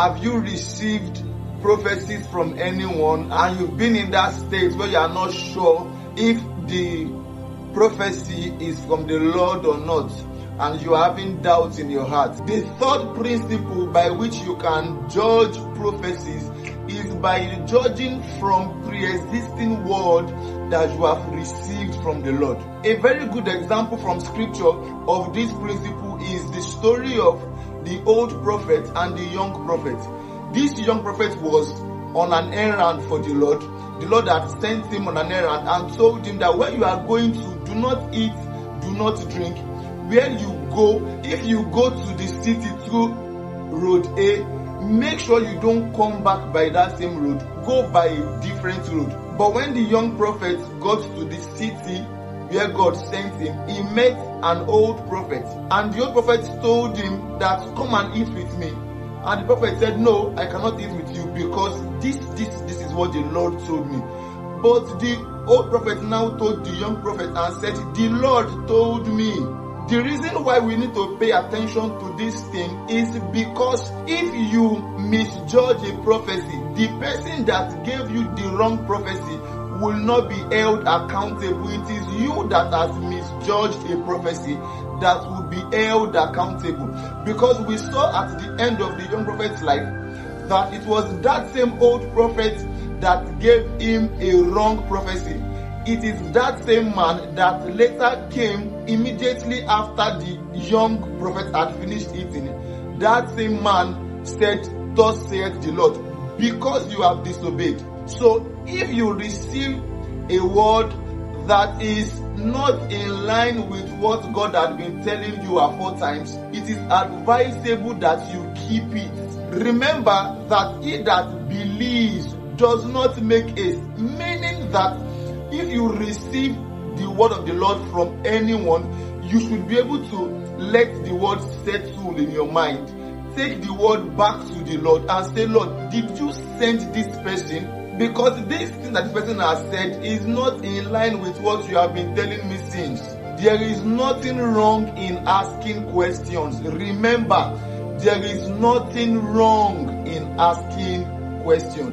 Have you received prophecies from anyone and you've been in that state where you are not sure if the prophecy is from the Lord or not, and you are having doubts in your heart? The third principle by which you can judge prophecies is by judging from pre-existing word that you have received from the Lord. A very good example from scripture of this principle is the story of the old prophet and the young prophet. This young prophet was on an errand for the Lord. The Lord had sent him on an errand and told him that where you are going to, do not eat, do not drink. Where you go, if you go to the city through road A, make sure you don't come back by that same road. Go by a different road. But when the young prophet got to the city where God sent him, he met an old prophet. And the old prophet told him that, come and eat with me. And the prophet said, no, I cannot eat with you because this is what the Lord told me. But the old prophet now told the young prophet and said, the Lord told me. The reason why we need to pay attention to this thing is because if you misjudge a prophecy, the person that gave you the wrong prophecy will not be held accountable. It is you that has misjudged a prophecy that will be held accountable. Because we saw at the end of the young prophet's life that it was that same old prophet that gave him a wrong prophecy. It is that same man that later came immediately after the young prophet had finished eating. That same man said, thus saith the Lord, because you have disobeyed. So if you receive a word that is not in line with what God had been telling you aforetime, it is advisable that you keep it. Remember that he that believes does not make haste, meaning that if you receive the word of the Lord from anyone, you should be able to let the word settle in your mind. Take the word back to the Lord and say, Lord, did you send this person? Because this thing that the person has said is not in line with what you have been telling me since. There is nothing wrong in asking questions. Remember, there is nothing wrong in asking questions.